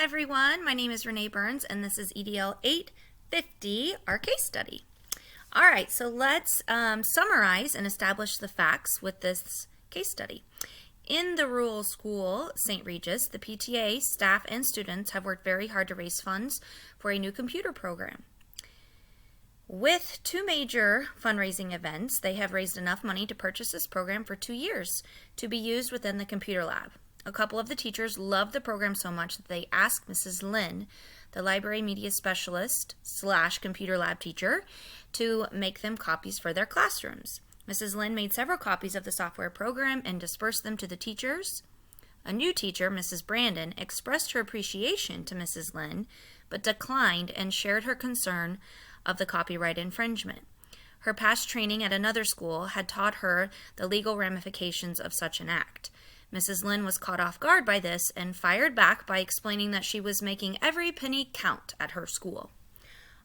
everyone. My name is Renee Burns, and this is EDL 850, our case study. All right, so let's summarize and establish the facts with this case study. In the rural school, St. Regis, the PTA, staff, and students have worked very hard to raise funds for a new computer program. With two major fundraising events, they have raised enough money to purchase this program for 2 years to be used within the computer lab. A couple of the teachers loved the program so much that they asked Mrs. Lynn, the library media specialist / computer lab teacher, to make them copies for their classrooms. Mrs. Lynn made several copies of the software program and dispersed them to the teachers. A new teacher, Mrs. Brandon, expressed her appreciation to Mrs. Lynn, but declined and shared her concern of the copyright infringement. Her past training at another school had taught her the legal ramifications of such an act. Mrs. Lynn was caught off guard by this and fired back by explaining that she was making every penny count at her school.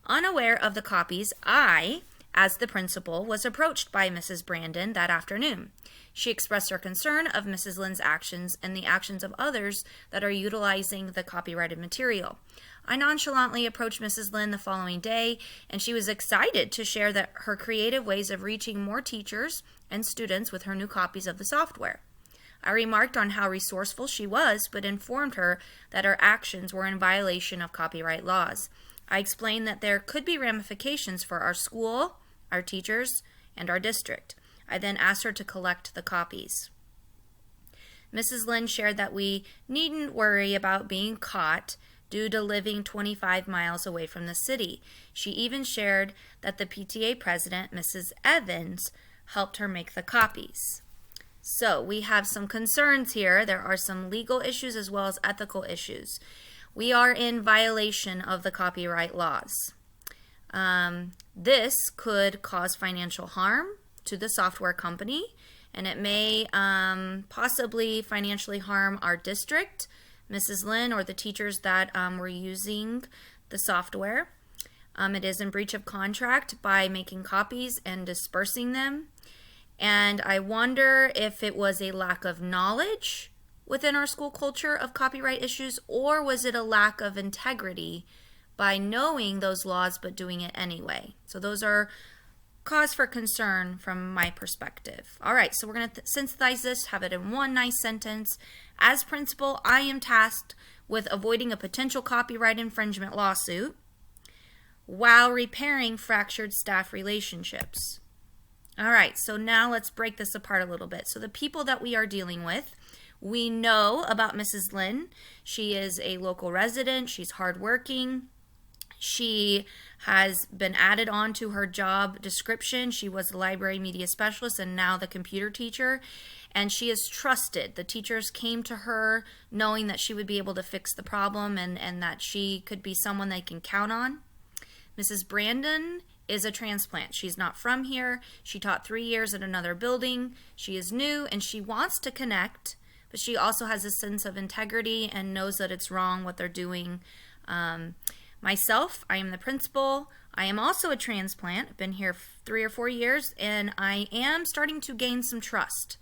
Unaware of the copies, I, as the principal, was approached by Mrs. Brandon that afternoon. She expressed her concern of Mrs. Lynn's actions and the actions of others that are utilizing the copyrighted material. I nonchalantly approached Mrs. Lynn the following day, and she was excited to share that her creative ways of reaching more teachers and students with her new copies of the software. I remarked on how resourceful she was, but informed her that her actions were in violation of copyright laws. I explained that there could be ramifications for our school, our teachers, and our district. I then asked her to collect the copies. Mrs. Lynn shared that we needn't worry about being caught due to living 25 miles away from the city. She even shared that the PTA president, Mrs. Evans, helped her make the copies. So we have some concerns here. There are some legal issues as well as ethical issues. We are in violation of the copyright laws. This could cause financial harm to the software company, and it may possibly financially harm our district, Mrs. Lynn, or the teachers that were using the software. It is in breach of contract by making copies and dispersing them. And I wonder if it was a lack of knowledge within our school culture of copyright issues, or was it a lack of integrity by knowing those laws but doing it anyway? So those are cause for concern from my perspective. All right, so we're going to synthesize this, have it in one nice sentence. As principal, I am tasked with avoiding a potential copyright infringement lawsuit while repairing fractured staff relationships. All right, so now let's break this apart a little bit. So the people that we are dealing with, we know about Mrs. Lynn. She is a local resident. She's hardworking. She has been added on to her job description. She was the library media specialist and now the computer teacher. And she is trusted. The teachers came to her knowing that she would be able to fix the problem and that she could be someone they can count on. Mrs. Brandon is a transplant. She's not from here. She taught 3 years at another building. She is new and she wants to connect, but she also has a sense of integrity and knows that it's wrong what they're doing. Myself, I am the principal. I am also a transplant. I've been here 3 or 4 years, and I am starting to gain some trust,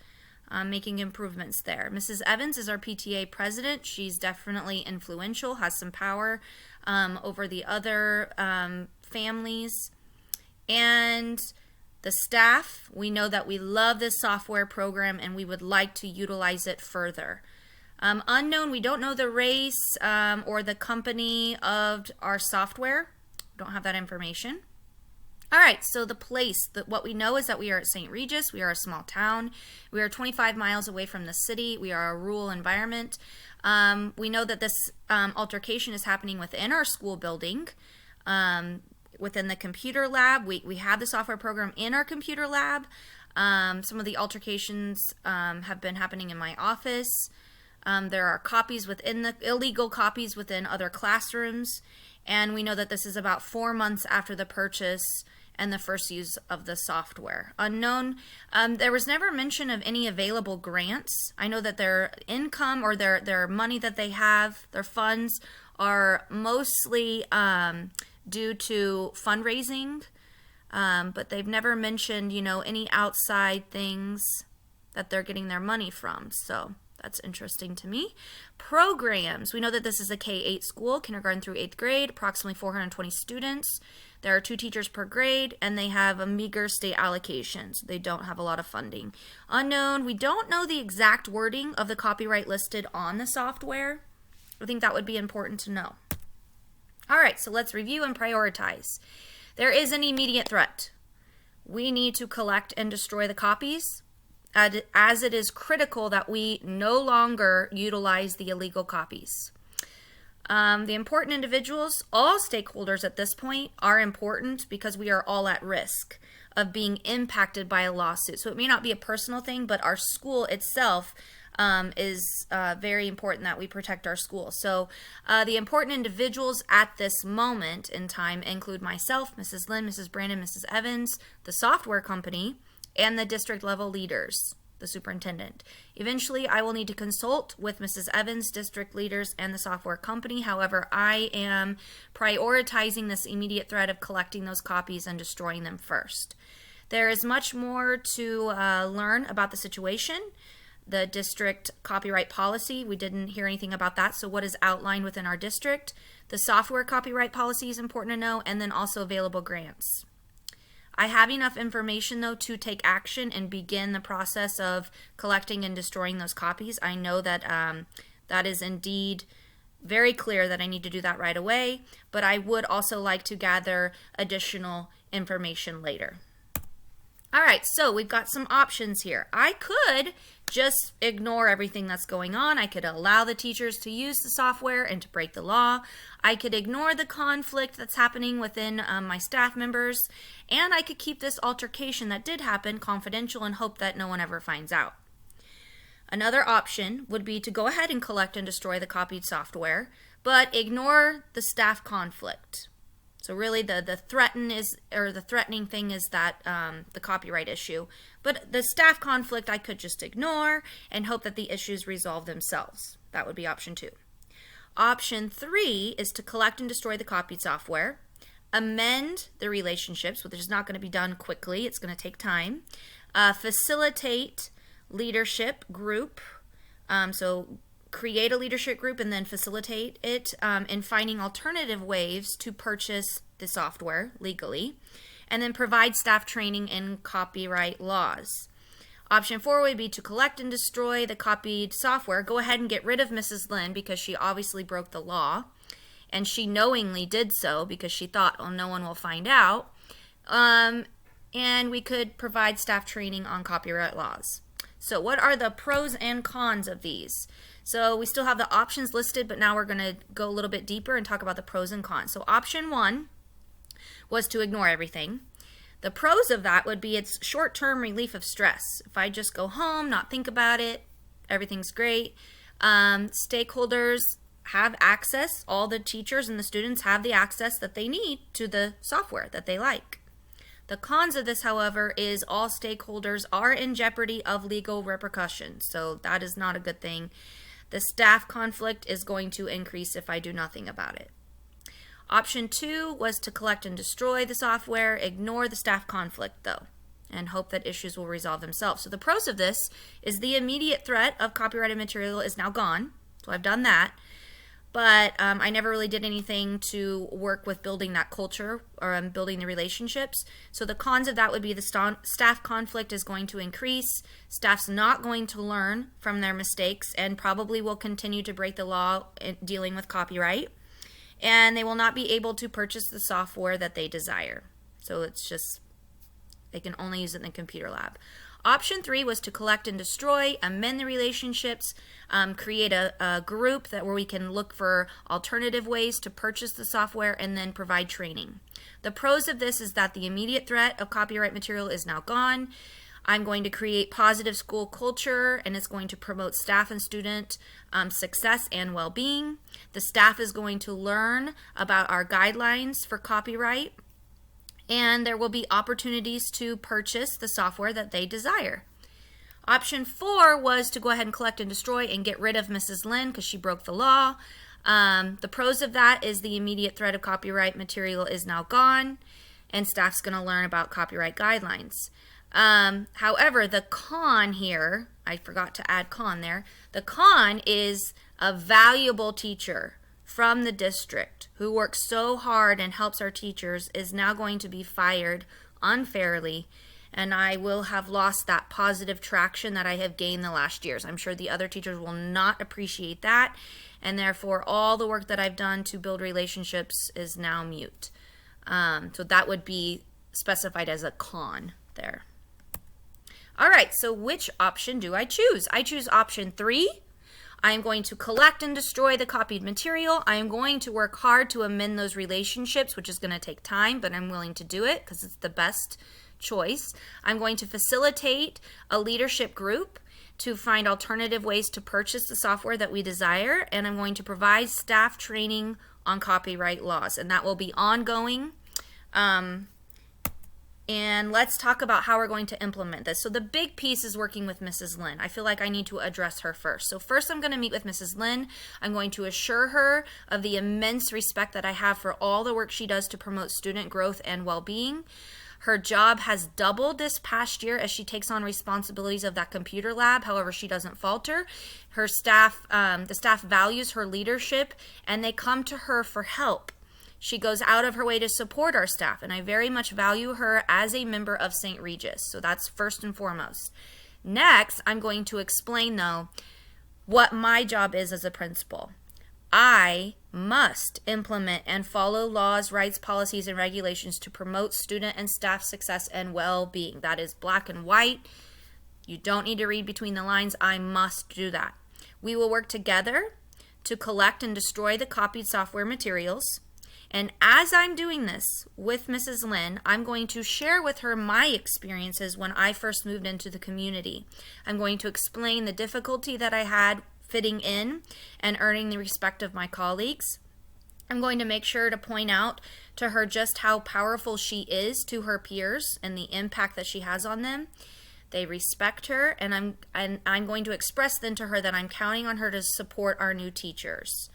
making improvements there. Mrs. Evans is our PTA president. She's definitely influential, has some power over the other families. And the staff, we know that we love this software program and we would like to utilize it further. Unknown, we don't know the race or the company of our software. Don't have that information. All right, so the place, what we know is that we are at St. Regis. We are a small town. We are 25 miles away from the city. We are a rural environment. We know that this altercation is happening within our school building. Within the computer lab. We have the software program in our computer lab. Some of the altercations have been happening in my office. There are copies within the illegal copies within other classrooms. And we know that this is about 4 months after the purchase and the first use of the software. Unknown, there was never mention of any available grants. I know that their income or their money that they have, their funds, are mostly due to fundraising, but they've never mentioned, any outside things that they're getting their money from. So That's interesting to me. Programs. We know that this is a K-8 school, kindergarten through 8th grade, approximately 420 students. There are 2 teachers per grade, and they have a meager state allocations. They don't have a lot of funding. Unknown. We don't know the exact wording of the copyright listed on the software. I think that would be important to know. All right, so let's review and prioritize. There is an immediate threat. We need to collect and destroy the copies, as it is critical that we no longer utilize the illegal copies. The important individuals, all stakeholders at this point, are important because we are all at risk of being impacted by a lawsuit. So it may not be a personal thing, but our school itself is very important that we protect our school. So the important individuals at this moment in time include myself, Mrs. Lynn, Mrs. Brandon, Mrs. Evans, the software company, and the district level leaders, the superintendent. Eventually, I will need to consult with Mrs. Evans, district leaders, and the software company. However, I am prioritizing this immediate threat of collecting those copies and destroying them first. There is much more to learn about the situation. The district copyright policy, we didn't hear anything about that. So what is outlined within our district? The software copyright policy is important to know, and then also available grants. I have enough information, though, to take action and begin the process of collecting and destroying those copies. I know that that is indeed very clear that I need to do that right away, but I would also like to gather additional information later. All right, so we've got some options here. I could just ignore everything that's going on. I could allow the teachers to use the software and to break the law. I could ignore the conflict that's happening within my staff members, and I could keep this altercation that did happen confidential and hope that no one ever finds out. Another option would be to go ahead and collect and destroy the copied software, but ignore the staff conflict. So really the threatening thing is that the copyright issue. But the staff conflict I could just ignore and hope that the issues resolve themselves. That would be option 2. Option 3 is to collect and destroy the copied software, amend the relationships, which is not going to be done quickly. It's going to take time. Facilitate leadership group. So create a leadership group and then facilitate it in finding alternative ways to purchase the software legally, and then provide staff training in copyright laws. Option 4 would be to collect and destroy the copied software. Go ahead and get rid of Mrs. Lynn because she obviously broke the law, and she knowingly did so because she thought, oh, no one will find out. And we could provide staff training on copyright laws. So what are the pros and cons of these? So we still have the options listed, but now we're going to go a little bit deeper and talk about the pros and cons. So option 1 was to ignore everything. The pros of that would be it's short-term relief of stress. If I just go home, not think about it, everything's great. Stakeholders have access, all the teachers and the students have the access that they need to the software that they like. The cons of this, however, is all stakeholders are in jeopardy of legal repercussions. So that is not a good thing. The staff conflict is going to increase if I do nothing about it. Option 2 was to collect and destroy the software, ignore the staff conflict though, and hope that issues will resolve themselves. So the pros of this is the immediate threat of copyrighted material is now gone. So I've done that. But I never really did anything to work with building that culture or building the relationships. So the cons of that would be the staff conflict is going to increase. Staff's not going to learn from their mistakes and probably will continue to break the law in dealing with copyright. And they will not be able to purchase the software that they desire. So it's just, they can only use it in the computer lab. Option 3 was to collect and destroy, amend the relationships, create a group where we can look for alternative ways to purchase the software and then provide training. The pros of this is that the immediate threat of copyright material is now gone. I'm going to create positive school culture, and it's going to promote staff and student success and well-being. The staff is going to learn about our guidelines for copyright, and there will be opportunities to purchase the software that they desire. Option 4 was to go ahead and collect and destroy and get rid of Mrs. Lynn because she broke the law. The pros of that is the immediate threat of copyright material is now gone, and staff's going to learn about copyright guidelines. However, the con here, I forgot to add con there. The con is a valuable teacher from the district who works so hard and helps our teachers is now going to be fired unfairly, and I will have lost that positive traction that I have gained the last years. I'm sure the other teachers will not appreciate that, and therefore all the work that I've done to build relationships is now mute. So that would be specified as a con there. All right, so which option do I choose? I choose option 3. I am going to collect and destroy the copied material. I am going to work hard to amend those relationships, which is going to take time, but I'm willing to do it because it's the best choice. I'm going to facilitate a leadership group to find alternative ways to purchase the software that we desire, and I'm going to provide staff training on copyright laws, and that will be ongoing. And let's talk about how we're going to implement this. So the big piece is working with Mrs. Lynn. I feel like I need to address her first. So first I'm going to meet with Mrs. Lynn. I'm going to assure her of the immense respect that I have for all the work she does to promote student growth and well-being. Her job has doubled this past year as she takes on responsibilities of that computer lab. However, she doesn't falter. Her staff, the staff values her leadership, and they come to her for help. She goes out of her way to support our staff, and I very much value her as a member of St. Regis. So that's first and foremost. Next, I'm going to explain, though, what my job is as a principal. I must implement and follow laws, rights, policies, and regulations to promote student and staff success and well-being. That is black and white. You don't need to read between the lines. I must do that. We will work together to collect and destroy the copied software materials. And as I'm doing this with Mrs. Lynn, I'm going to share with her my experiences when I first moved into the community. I'm going to explain the difficulty that I had fitting in and earning the respect of my colleagues. I'm going to make sure to point out to her just how powerful she is to her peers and the impact that she has on them. They respect her, and I'm going to express then to her that I'm counting on her to support our new teachers.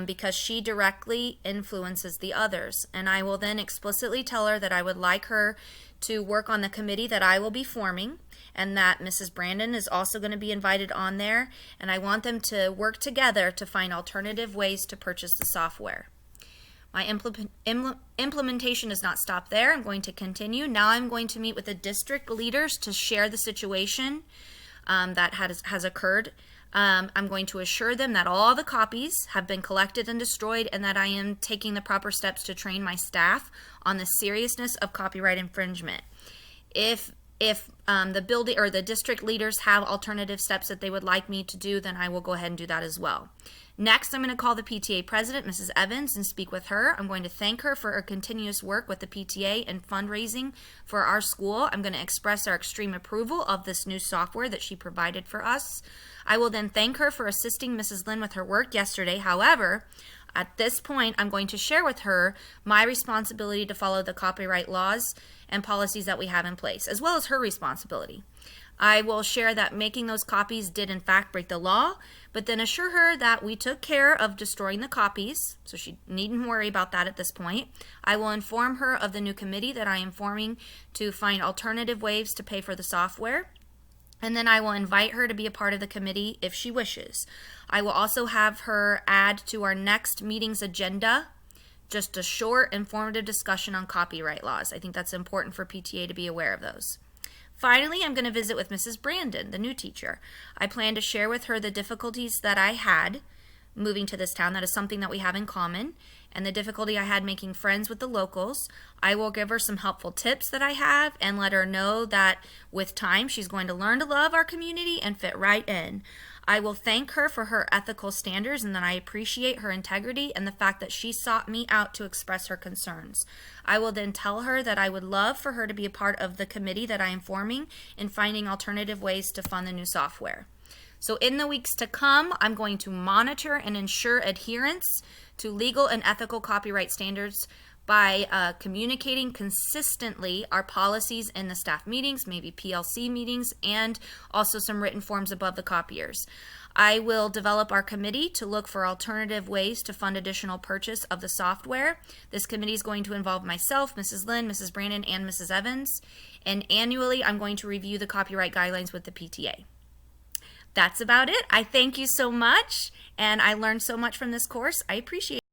Because she directly influences the others. And I will then explicitly tell her that I would like her to work on the committee that I will be forming, and that Mrs. Brandon is also going to be invited on there, and I want them to work together to find alternative ways to purchase the software. My implementation does not stop there. I'm going to continue. Now I'm going to meet with the district leaders to share the situation that has occurred. I'm going to assure them that all the copies have been collected and destroyed, and that I am taking the proper steps to train my staff on the seriousness of copyright infringement. If the building or the district leaders have alternative steps that they would like me to do, then I will go ahead and do that as well. Next, I'm going to call the PTA president, Mrs. Evans, and speak with her. I'm going to thank her for her continuous work with the PTA and fundraising for our school. I'm going to express our extreme approval of this new software that she provided for us. I will then thank her for assisting Mrs. Lynn with her work yesterday. However, at this point, I'm going to share with her my responsibility to follow the copyright laws and policies that we have in place, as well as her responsibility. I will share that making those copies did in fact break the law, but then assure her that we took care of destroying the copies, so she needn't worry about that at this point. I will inform her of the new committee that I am forming to find alternative ways to pay for the software. And then I will invite her to be a part of the committee if she wishes. I will also have her add to our next meeting's agenda just a short, informative discussion on copyright laws. I think that's important for PTA to be aware of those. Finally, I'm going to visit with Mrs. Brandon, the new teacher. I plan to share with her the difficulties that I had moving to this town. That is something that we have in common, and the difficulty I had making friends with the locals. I will give her some helpful tips that I have and let her know that with time she's going to learn to love our community and fit right in. I will thank her for her ethical standards and that I appreciate her integrity and the fact that she sought me out to express her concerns. I will then tell her that I would love for her to be a part of the committee that I am forming in finding alternative ways to fund the new software. So in the weeks to come, I'm going to monitor and ensure adherence to legal and ethical copyright standards by communicating consistently our policies in the staff meetings, maybe PLC meetings, and also some written forms above the copiers. I will develop our committee to look for alternative ways to fund additional purchase of the software. This committee is going to involve myself, Mrs. Lynn, Mrs. Brandon, and Mrs. Evans. And annually, I'm going to review the copyright guidelines with the PTA. That's about it. I thank you so much, and I learned so much from this course. I appreciate it.